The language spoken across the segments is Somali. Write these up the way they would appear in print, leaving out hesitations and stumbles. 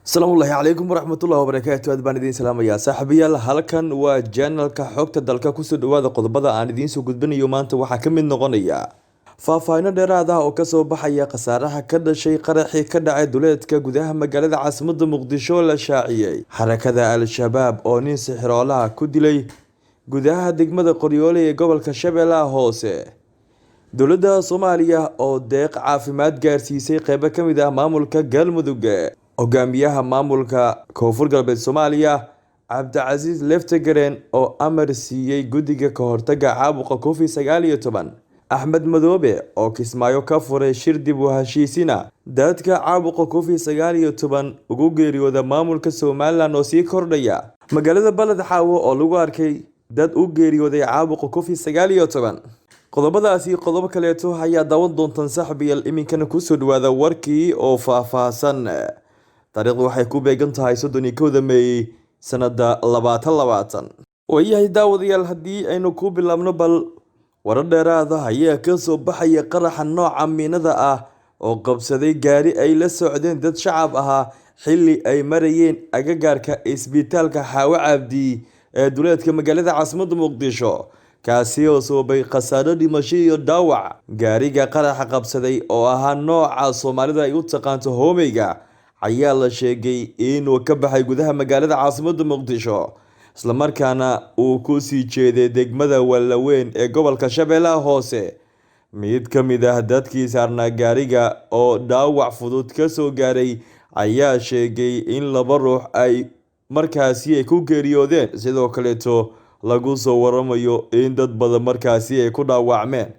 Asalaamu calaykum waraxmatullaahi wabarakaatu. Aad baan idiin salaamayaa saaxiibayaal. Halkan waa channelka xogta dalka. Kusoo dhawaada qodobada aan idiin soo gudbinayo maanta waxaa ka mid noqonaya faahfaahin dheeraad ah oo ka soo baxaya khasaaraha ka dhashay qaraxii ka dhacay duleedka gudaha magaalada caasimadda Muqdisho la shaaciyay. Xarakada Al-Shabaab oo nin sixiroolaha ku dilay gudaha degmada Qoryoole ee gobolka Shabeellaha Hoose. Dowladda Soomaaliya oo deeq caafimaad gaarsiisay qaybo ka mid ah maamulka Galmudug. Hogaamiyaha maamulka Koonfur Galbeed Soomaaliya Cabdicasiis Leftegareen oo amar siiyay guddiga ka hortagga caabuqa Covid-19. Axmed Madoobe oo Kismaayo ka furay shir dib u heshiisiina dadka caabuqa Covid-19 ugu geeriyooda maamulka Somaliland oo sii kordhaya. Magaalada Balad Xaawo oo lagu arkay dad u geeriyooday caabuqa Covid-19. Qodobadaasi qodobo kaleeto ayaa daawan doontaan saaxiibayaal. Iminkana kusoo dhawaada warkii oo faahfaahsan. Taariikhdu waxay ku beegan tahay 31 May sanada 2020. Waayahay daawadayaal, haddii aynu ku bilaabno bal warar dheeraad ah ayaa ka soo baxaya qaraxa nooca miinada ah oo qabsaday gaari ay la socdeen dad shacab ahaa xilli ay marayeen agagaarka isbitaalka Xaawo Cabdi ee duleedka magaalada caasimadda Muqdisho, kaasi oo sababay khasaaro dhimasho iyo dhaawac. Gaariga qaraxa qabsaday oo ahaa nooca Soomaalida ay u taqaanto hoomeyga ayaa la sheegay inuu ka baxay gudaha magaalada caasimadda Muqdisho, isla markaana uu ku sii jeeday degmada Wallaweyn ee gobolka Shabeellaha Hoose. Mid ka mid ah dadkii saarnaa gaariga oo dhaawac fudud ka soo gaaray ayaa sheegay in 2 ruux ay markaasi ku geeriyoodeen, sidoo kaleeto lagu soo waramayo in dad badan markaasi ay ku dhaawacmeen.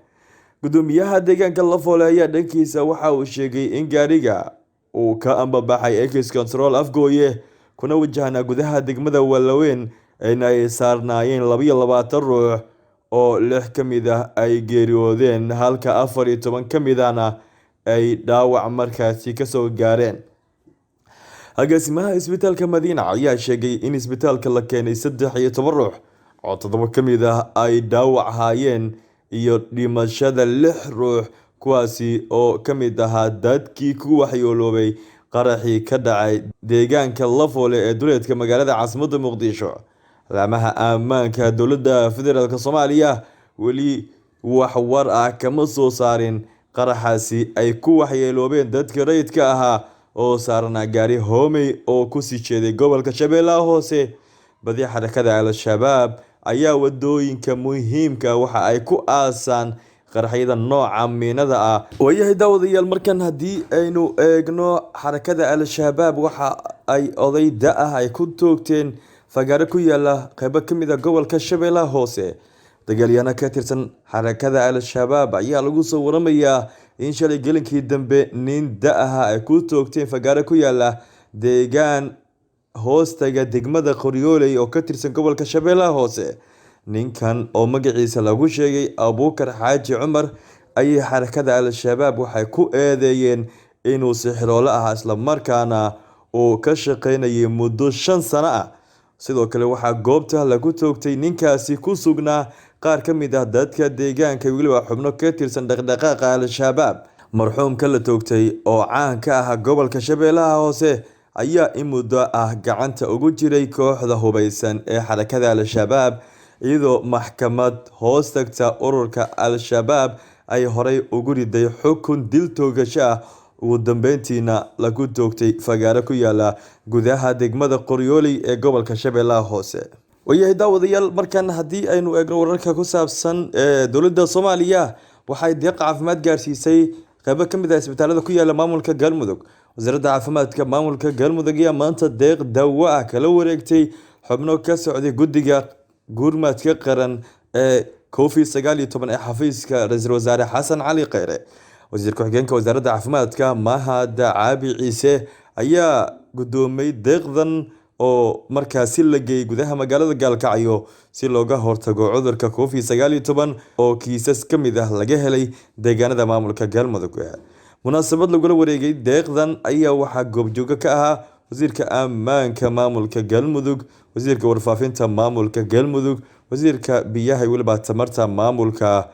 Gudoomiyaha deegaanka Lafoole ayaa dhankiisa waxa uu sheegay in gaariga uu ka ambabaxay ex-control Afgooye kuna wajahnaa gudaha degmada Wallaweyn ay saarnaayeen 22 ruux oo 6 ka mid ah ay geeriyoodeen halka 14 ka mid ahna ay dhaawac markaasi ka soo gaareen. Agaasimaha isbitaalka Madiina ayaa sheegay in isbitaalka la keenay 13 ruux oo 7 ka mid ah ay dhaawac hayeen iyo dhimashada 6 ruux kuwaasi oo ka mid ahaa dadkii ku waxyeeloobay qaraxii ka dhacay deegaanka Lafoole ee duleedka magaalada caasimadda Muqdisho. Laamaha ammaanka dowladda federaalka Soomaaliya weli wax war ah kama soo saarin qaraxaasi ay ku waxyeeloobeen dadka rayidka ahaa oo saarnaa gaari hoomey oo ku sii jeeday gobolka Shabeellaha Hoose. Badi xarakada Al-Shabaab ayaa wadooyinka muhiimka waxa ay ku aasaan qaraxyada nooca miinada ah. Waayahay daawadayaal, markan haddii aynu eegno xarakada Al-Shabaab waxa ay oday da' ah ay ku toogteen fagaare ku yaala qaybo ka mid ah gobolka Shabeellaha Hoose. Dagaalyahano ka tirsan xarakada Al-Shabaab ayaa lagu soo waramayaa in shalay gelinkii dambe nin da' ah ay ku toogteen fagaare ku yaala deegaan hoostaga degmada Qoryoole oo ka tirsan gobolka Shabeellaha Hoose. Ninkan oo magaciisa lagu sheegay Abuukar Xaaji Cumar ayay xarakada Al-Shabaab waxay ku eedeeyeen inuu sixiroole ahaa isla markaana uu ka shaqeynayay muddo 5 sano ah. Sidoo kale waxaa goobta lagu toogtay ninkaasi ku sugnaa qaar ka mid ah dadka deegaanka weliba xubno ka tirsan dhaqdhaqaaqa Al-Shabaab. Marxuumka la toogtay oo caan ka ah gobolka Shabeellaha Hoose ayaa in muddo ah gacanta ugu jiray kooxda hubeysan ee xarakada Al-Shabaab, iyadoo maxkamad hoos tagta ururka Al-Shabaab ay horey ugu riday xukun dil toogasho ah. Ugu dambeyntiina lagu toogtay fagaare ku yaala gudaha degmada Qoryoole ee gobolka Shabeellaha Hoose. Waayahay daawadayaal, markan haddii aynu eegno wararka ku saabsan dowladda Soomaaliya waxay deeq caafimaad gaarsiisay qaybo ka mid ah isbitaalada ku yaala maamulka Galmudug. Wasaaradda caafimaadka maamulka Galmudug ayaa maanta deeq daawo ah kala wareegtay xubno ka socday guddiga gurmadka qaran ee Covid-19 ee xafiiska ra'iisul wasaare Xasan Cali Kheyre. Wasiir ku-xigeenka wasaaradda caafimaadka Mahad Caabi Ciise ayaa gudoomay deeqdan oo markaasi la geeyay gudaha magaalada Gaalkacyo si looga hortago cudurka Covid-19 oo kiisas ka mid ah laga helay deegaanada maamulka Galmudug. Munaasabad lagula wareegay deeqdan ayaa waxaa goobjooga ka ahaa wasiirka ammaanka maamulka Galmudug, wasiirka warfaafinta maamulka Galmudug, wasiirka biyaha weliba tamarta maamulka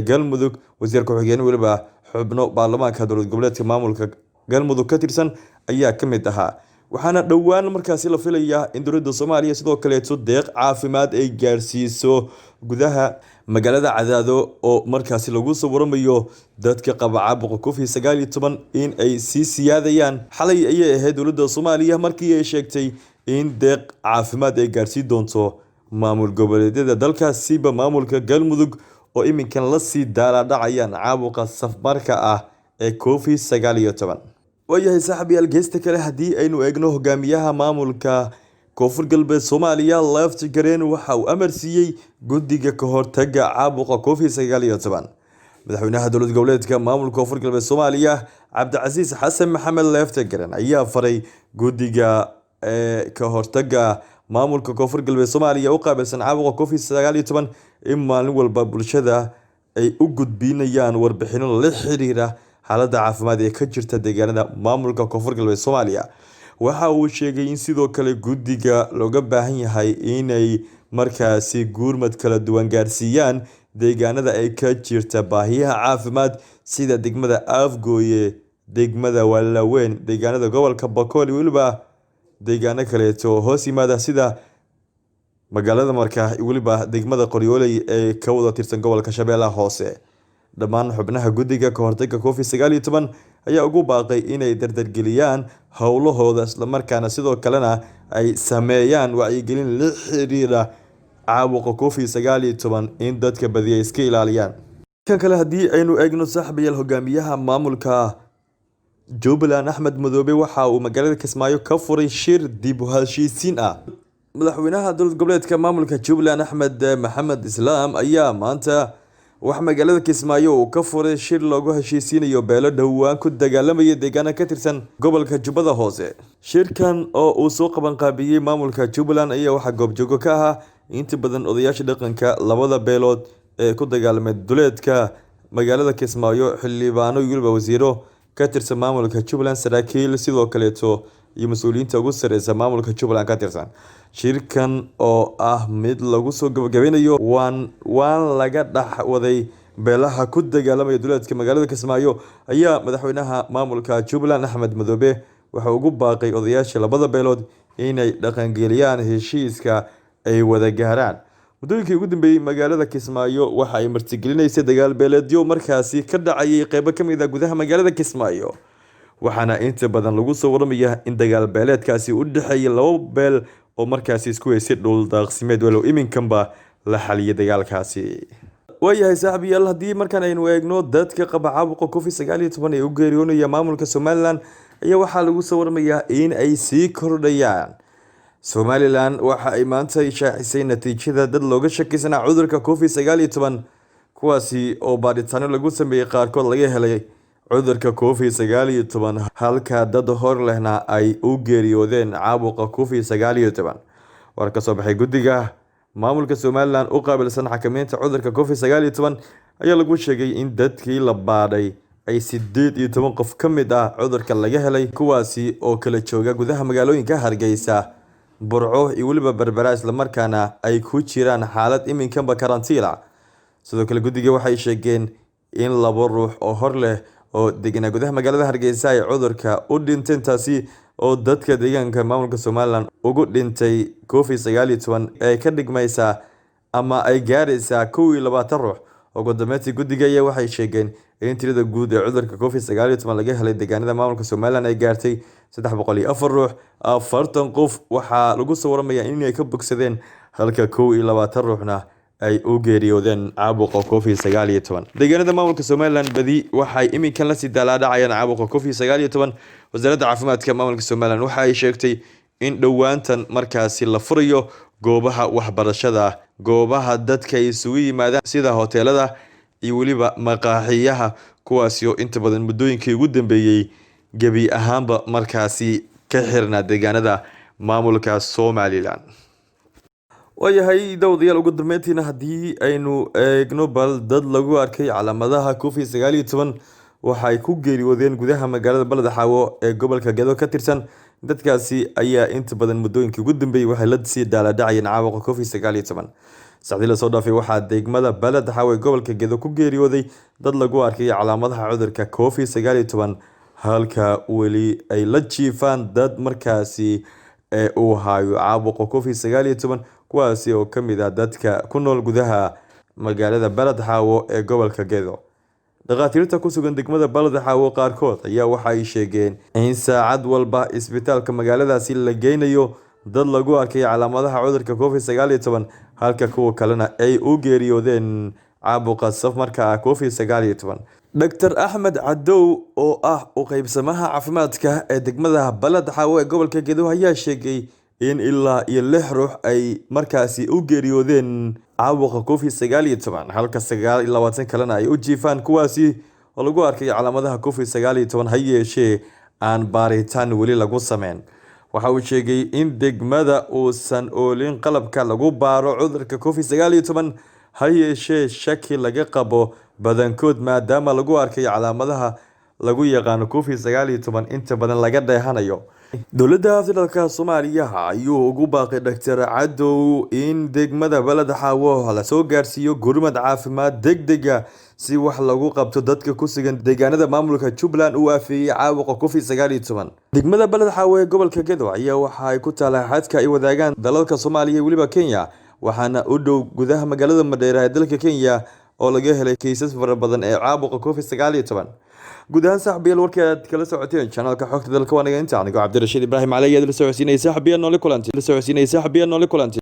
Galmudug, wasiir ku-xigeen weliba xubno baarlamaanka dowlad goboleedka maamulka Galmudug ka tirsan ayaa ka mid ahaa. waxaana dhowaan markaasi la filayaa in dowladda Soomaaliya sidoo kaleeto deeq caafimaad ay gaarsiiso gudaha magaalada Cadaado oo markaasi lagu soo waramayo dadka qaba caabuqa COVID-19 in ay sii siyaadayaan. Xalay ayay ahayd dowladda Soomaaliya markii ay sheegtay in deeq caafimaad ay gaarsiin doonto maamul goboleedyada dalkaasiba maamulka Galmudug oo iminkan la sii daaladhacayaan caabuqa safmarka ah ee COVID-19. waayahay saaxiibayaal geesta kale haddii aynu eegno hogaamiyaha maamulka koonfur galbeed Soomaaliya Left Gareen waxa uu amar siiyay guddiga ka hortagga caabuqa COVID-19. madaxweynaha dowlad goboleedka maamulka koonfur galbeed Soomaaliya Cabdicasiis Xasan Maxamed Left Gareen ayaa faray guddiga ka hortagga maamulka koonfur galbeed Soomaaliya u qaabilsan caabuqa COVID-19 in maalin walba bulshada ay u gudbinayaan warbixino la xiriira xaaladda caafimaad ee ka jirta deegaanada maamulka koonfur galbeed Soomaaliya. waxa uu sheegay in sidoo kale guddiga looga baahan yahay inay markaasi gurmad kala duwan gaarsiiyaan deegaanada ay ka jirta baahiyaha caafimaad sida degmada Afgooye, degmada Wallaweyn, deegaanada gobolka Bakool waliba deegaano kaleeto hoos yimaada sida magaalada Marka waliba degmada Qoryooley ee ka wada tirsan gobolka Shabeellaha Hoose. dhammaan xubnaha guddiga ka hortagga COVID-19 ayaa ugu baaqay inay dardargeliyaan howlahooda isla markaana sidoo kalena ay sameeyaan wacyigelin la xiriira caabuqa COVID-19 in dadka badiya iska ilaaliyaan. kan kale haddii aynu eegno saaxiibayaal hogaamiyaha maamulka Jubbaland Axmed Madoobe waxa uu magaalada Kismaayo ka furay shir dib u heshiisiin ah. madaxweynaha dowlad goboleedka maamulka Jubbaland Axmed Maxamed Islaam ayaa maanta wax magaalada Kismaayo uu ka furay shir loogu heshiisiinayo beelo dhowaan ku dagaalamaya deegaano ka tirsan gobolka Jubbada Hoose. shirkan oo uu soo qaban qaabiyay maamulka Jubbaland ayaa waxa goobjoogo ka ahaa inta badan odayaasha dhaqanka labada beelood ee ku dagaalamay duleedka magaalada Kismaayo, xildhibaano iyo wasiiro ka tirsan maamulka Jubbaland, saraakiil sidoo kaleeto iyo mas'uuliyiinta ugu sareysa maamulka Jubbaland ka tirsan. shirkan oo ah mid lagu soo gabagabeynayo waan laga dhax waday beelaha ku dagaalamaya duleedka magaalada Kismaayo ayaa madaxweynaha maamulka Jubbaland Axmed Madoobe waxa ugu baaqay odayaasha labada beelood inay dhaqangeliyaan heshiiska ay wada gaaraan. muddooyinkii ugu dambeeyay magaalada Kismaayo waxa ay martigelinaysay dagaal beeleedyo markaasi ka dhacayay qaybo ka mid ah gudaha magaalada Kismaayo, waxaana inta badan lagu soo waramayaa in dagaal beeleedkaasi u dhaxeeyay laba beel oo markaasi isku haysay dhul daaqsimeed walow iminkanba la xaliyay dagaalkaasi. waayahay saaxiibayaal haddii markaan aynu eegno dadka qaba caabuqa COVID-19 ee u geeriyoonaya maamulka Somaliland ayaa waxaa lagu soo waramayaa in ay sii kordhayaan. Somaliland waxa ay maanta shaacisay natiijada dad looga shakisanaa cudurka COVID-19 kuwaasi oo baaritaano lagu sameeyay qaarkood laga helay cudurka COVID-19 halka dad hor lehna ay u geeriyoodeen caabuqa COVID-19. war ka soo baxay guddiga maamulka Somaliland u qaabilsan xakameynta cudurka COVID-19 ayaa lagu sheegay in dadkii la baadhay ay 18 qof ka mid ah cudurka laga helay kuwaasi oo kala jooga gudaha magaalooyinka Hargeysa, Burco iyo waliba Berbera isla markaana ay ku jiraan xaalad iminkanba karantiila. sidoo kale guddiga waxay sheegeen in laba ruux oo hor leh oo deganaa gudaha magaalada Hargeysa ay cudurka u dhinteen taasi oo dadka deegaanka maamulka Somaliland ugu dhintay COVID-19 ee ka dhigmaysa ama ay gaaraysaa 21 ruux. ugu dambeyntii guddiga ayaa waxay sheegeen in tirada guud ee cudurka COVID-19 laga helay deegaanada maamulka Somaliland ay gaartay 304 ruux. 40 qof waxaa lagu soo waramayaa in ay ka bogsadeen halka 21 ruuxna ay u geeriyoodeen caabuqa COVID-19. deegaanada maamulka Somaliland badi waxay iminkan la sii daaladhacayaan caabuqa COVID-19. wasaaradda caafimaadka maamulka Somaliland waxa ay sheegtay in dhowaantan markaasi la furayo goobaha waxbarashada, goobaha dadka isugu yimaadaan sida hoteelada iyo waliba maqaaxiyaha kuwaasi oo inta badan muddooyinkii ugu dambeeyay gabi ahaanba markaasi ka xirnaa deegaanada maamulka Somaliland. waayahay dawadayaal ugu dambeyntiina haddii aynu eegno bal dad lagu arkay calaamadaha COVID-19 waxay ku geeriyoodeen gudaha magaalada Balad Xaawo ee gobolka Gedo ka tirsan. dadkaasi ayaa inta badan muddooyinkii ugu dambeeyay waxay la sii daaladhacayeen caabuqa COVID-19. saacadii la soo dhaafay waxaa degmada Balad Xaawo ee gobolka Gedo ku geeriyooday dad lagu arkay calaamadaha cudurka COVID-19 halka weli ay la jiifaan dad markaasi uu hayo caabuqa COVID-19 kuwaasi oo ka mid ah dadka ku nool gudaha magaalada Balad Xaawo ee gobolka Gedo. Dhaqaatiirta ku sugan degmada Balad Xaawo qaarkood ayaa waxa ay sheegeen in saacad walba isbitaalka magaaladaasi la geynayo dad lagu arkay calaamadaha cudurka COVID-19 halka kuwa kalena ay u geeriyoodeen caabuqa safmarka COVID-19. Dr. Axmed Cadow oo ah u qaybsamaha caafimaadka ee degmada Balad Xaawo ee gobolka Gedo ayaa sheegay in ilaa iyo 6 ruux ay markaasi u geeriyoodeen caabuqa COVID-19 halka 29 kalena ay u jiifaan kuwaasi oo lagu arkay calaamadaha COVID-19 ha yeeshee aan baaritaan weli lagu sameyn. Waxa uu sheegay in degmada uusan oolin qalabka lagu baaro cudurka COVID-19 ha yeeshee shaki laga qabo badankood maadaama lagu arkay calaamadaha lagu yaqaan COVID-19 inta badan laga dheehanayo. Dowladda Federaalka Soomaaliya ayuu ugu baaqay Dr. Cadow in degmada Balad Xaawo la soo gaarsiiyo gurmad caafimaad degdeg ah si wax lagu qabto dadka ku sugan deegaanada maamulka Jubbaland uu aafeeyay caabuqa COVID-19. Degmada Balad Xaawo ee gobolka Gedo ayaa waxa ay ku taala xadka ay wadaagaan dalalka Soomaaliya iyo waliba Kenya waxaana u dhow gudaha magaalada Mandheera ee dalka Kenya oo laga helay kiisas fara badan ee caabuqa COVID-19. guud ahaan saaxiibayaal warkii aad kala socoteen channelka xogta dalka waa naga inta aniga Cabdirashiid Ibraahim Cali ayaa la socodsiinayay saaxiibayaal noole kulanti